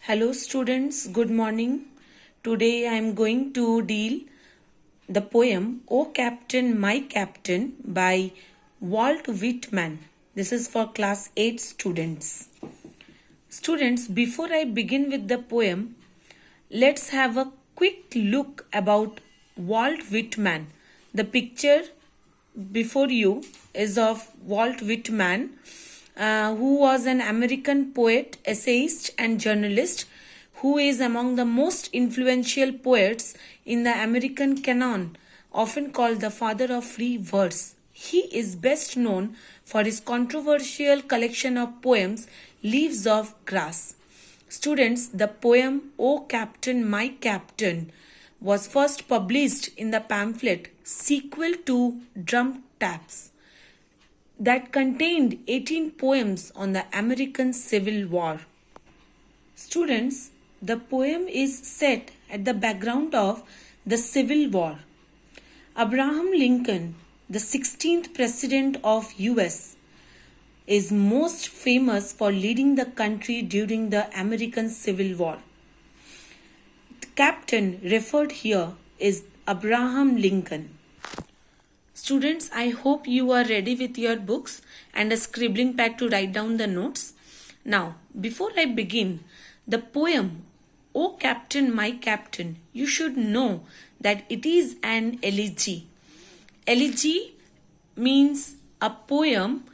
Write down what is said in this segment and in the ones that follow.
Hello students, good morning. Today I am going to deal the poem O Captain, My Captain by Walt Whitman. This is for class 8 students. Students, before I begin with the poem, let's have a quick look about Walt Whitman. The picture before you is of Walt Whitman, who was an American poet, essayist, and journalist who is among the most influential poets in the American canon, often called the father of free verse. He is best known for his controversial collection of poems, Leaves of Grass. Students, the poem O Captain, My Captain was first published in the pamphlet Sequel to Drum Taps that contained 18 poems on the American Civil War. Students, the poem is set at the background of the Civil War. Abraham Lincoln, the 16th President of US, is most famous for leading the country during the American Civil War. The captain referred here is Abraham Lincoln. Students, I hope you are ready with your books and a scribbling pad to write down the notes. Now, before I begin, the poem O Captain, My Captain, you should know that it is an elegy. Elegy means a poem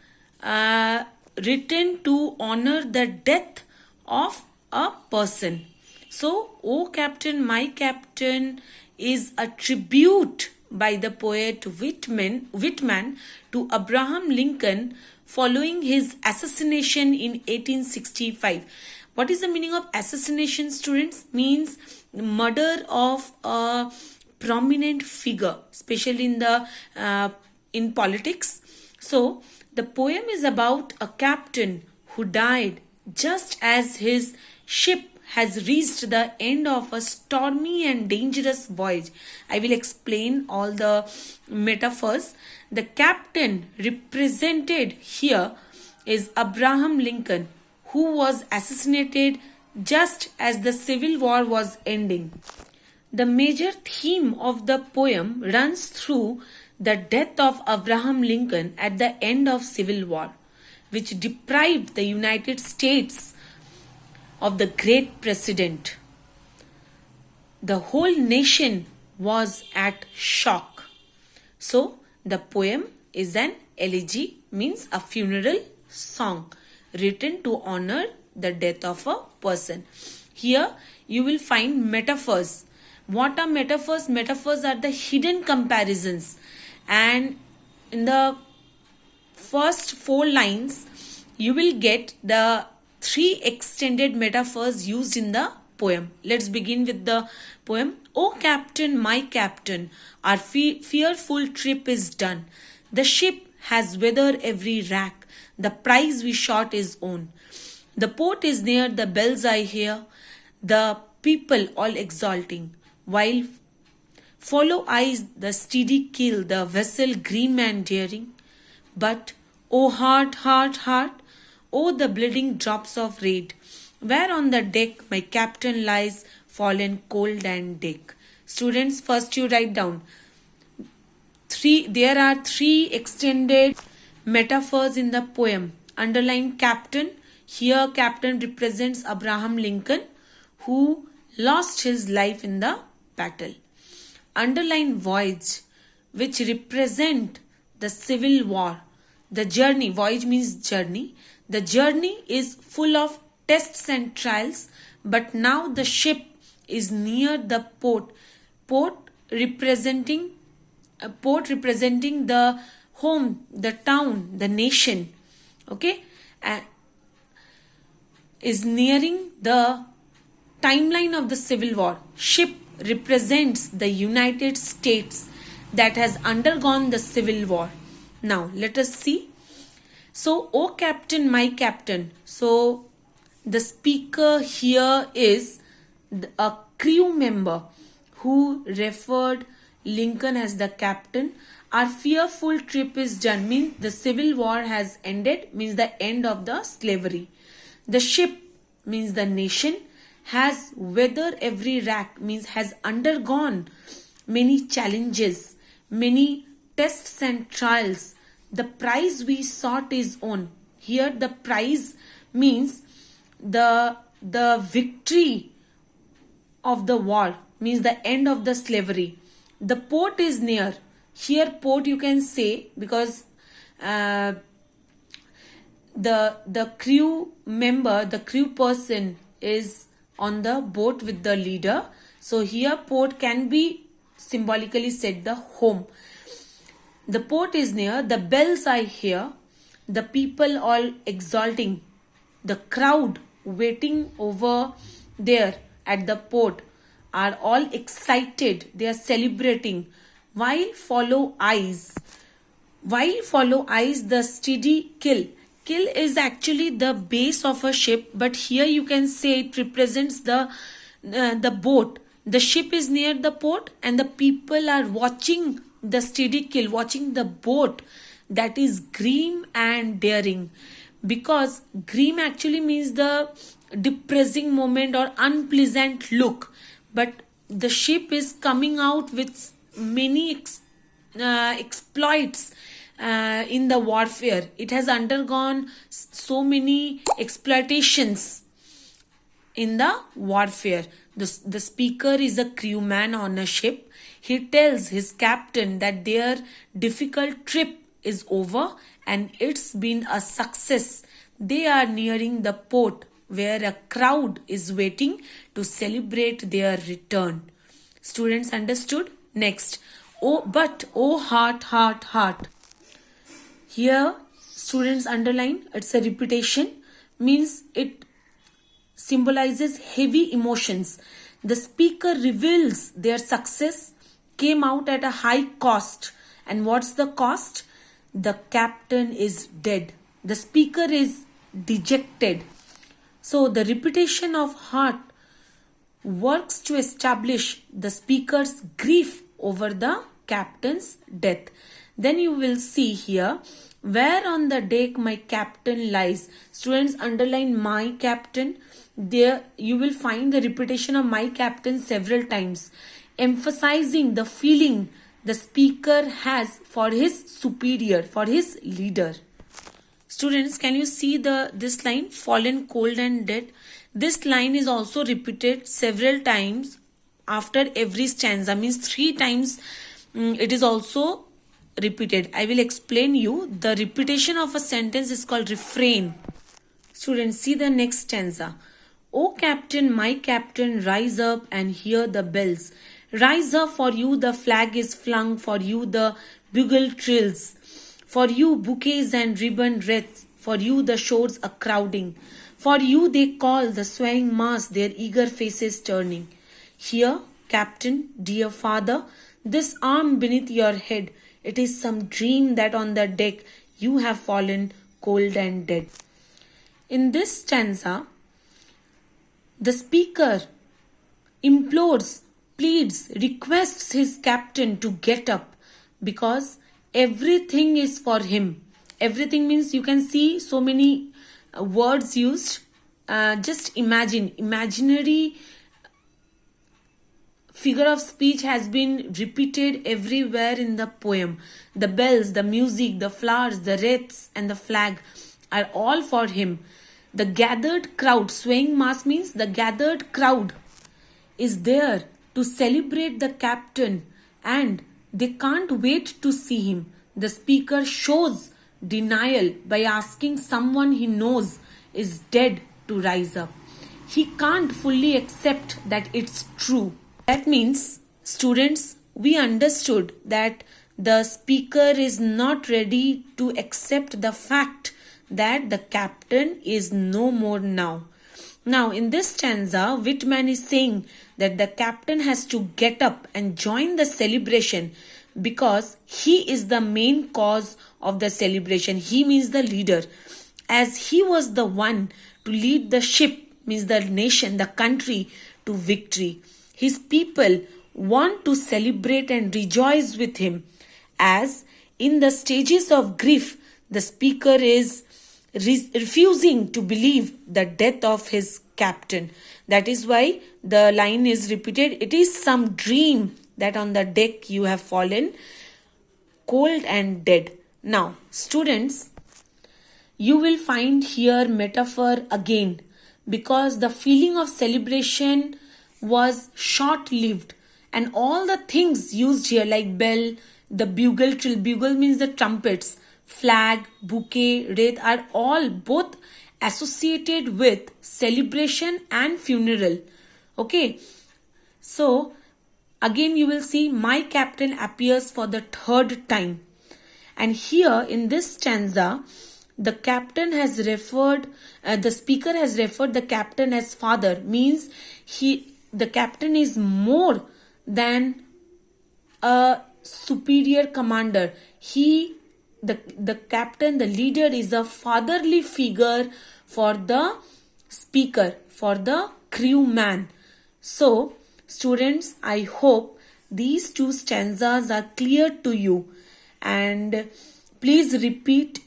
written to honor the death of a person. So, O Captain, My Captain is a tribute by the poet Whitman to Abraham Lincoln following his assassination in 1865. What is the meaning of assassination, students? Means murder of a prominent figure, especially in politics. So the poem is about a captain who died just as his ship has reached the end of a stormy and dangerous voyage. I will explain all the metaphors. The captain represented here is Abraham Lincoln, who was assassinated just as the Civil War was ending. The major theme of the poem runs through the death of Abraham Lincoln at the end of Civil War, which deprived the United States of the great president. The whole nation was at shock. So the poem is an elegy, means a funeral song written to honor the death of a person. Here you will find metaphors. What are metaphors? Metaphors are the hidden comparisons, and in the first 4 lines you will get the 3 extended metaphors used in the poem. Let's begin with the poem. O Captain, my captain, our fearful trip is done. The ship has weathered every rack. The prize we shot is on. The port is near, the bells I hear, the people all exulting, while follow eyes the steady keel, the vessel grim and daring. But, O heart, heart, heart, oh, the bleeding drops of red, where on the deck my captain lies, fallen cold and dead. Students, first you write down. There are 3 extended metaphors in the poem. Underline captain. Here, captain represents Abraham Lincoln, who lost his life in the battle. Underline voyage, which represent the Civil War. The journey, voyage means journey. The journey is full of tests and trials, but now the ship is near the port. Port representing the home, the town, the nation. Okay, is nearing the timeline of the Civil War. Ship represents the United States that has undergone the Civil War. Now let us see. So, O Captain, my captain. So, the speaker here is a crew member who referred Lincoln as the captain. Our fearful trip is done, means the Civil War has ended, means the end of the slavery. The ship means the nation, has weathered every rack, means has undergone many challenges, many tests and trials. The prize we sought is on. Here the prize means the victory of the war, means the end of the slavery. The port is near. Here port you can say because the crew member, the crew person is on the boat with the leader. So here port can be symbolically said the home. The port is near, the bells are here, the people all exulting, the crowd waiting over there at the port are all excited, they are celebrating. While follow eyes, the steady kill. Kill is actually the base of a ship, but here you can say it represents the boat. The ship is near the port and the people are watching the steady kill, watching the boat that is grim and daring. Because grim actually means the depressing moment or unpleasant look, but the ship is coming out with many exploits in the warfare. It has undergone so many exploitations in the warfare. The speaker is a crewman on a ship. He tells his captain that their difficult trip is over and it's been a success. They are nearing the port where a crowd is waiting to celebrate their return. Students understood? Next. Oh heart, heart, heart. Here students underline, it's a repetition, means it symbolizes heavy emotions. The speaker reveals their success came out at a high cost. And what's the cost? The captain is dead. The speaker is dejected. So the repetition of heart works to establish the speaker's grief over the captain's death. Then you will see here, where on the deck my captain lies. Students underline my captain. There you will find the repetition of my captain several times, emphasizing the feeling the speaker has for his superior, for his leader. Students, can you see this line, fallen cold and dead? This line is also repeated several times after every stanza, means 3 times it is also repeated. I will explain you. The repetition of a sentence is called refrain. Students, see the next stanza. O captain, my captain, rise up and hear the bells. Rise up, for you the flag is flung, for you the bugle trills. For you bouquets and ribbon wreaths, for you the shores are crowding. For you they call, the swaying mass, their eager faces turning. Here, captain, dear father, this arm beneath your head, it is some dream that on the deck you have fallen cold and dead. In this stanza, the speaker implores, pleads, requests his captain to get up because everything is for him. Everything means you can see so many words used. Just imagine, imaginary figure of speech has been repeated everywhere in the poem. The bells, the music, the flowers, the wreaths and the flag are all for him. The gathered crowd, swaying mass means the gathered crowd is there to celebrate the captain and they can't wait to see him. The speaker shows denial by asking someone he knows is dead to rise up. He can't fully accept that it's true. That means, students, we understood that the speaker is not ready to accept the fact that the captain is no more now. Now, in this stanza, Whitman is saying that the captain has to get up and join the celebration because he is the main cause of the celebration. He means the leader. As he was the one to lead the ship, means the nation, the country, to victory. His people want to celebrate and rejoice with him. As in the stages of grief, the speaker is refusing to believe the death of his captain. That is why the line is repeated. It is some dream that on the deck you have fallen cold and dead. Now, students, you will find here metaphor again, because the feeling of celebration was short lived, and all the things used here like bell, the bugle trill, bugle means the trumpets, flag, bouquet, wreath are all both associated with celebration and funeral. Okay, so again you will see my captain appears for the third time, and here in this stanza the captain has referred the speaker has referred the captain as father, means the captain is more than a superior commander. The captain, the leader, is a fatherly figure for the speaker, for the crewman. So students, I hope these two stanzas are clear to you, and please read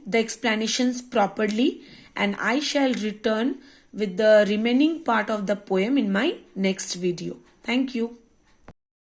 the explanations properly, and I shall return with the remaining part of the poem in my next video. Thank you.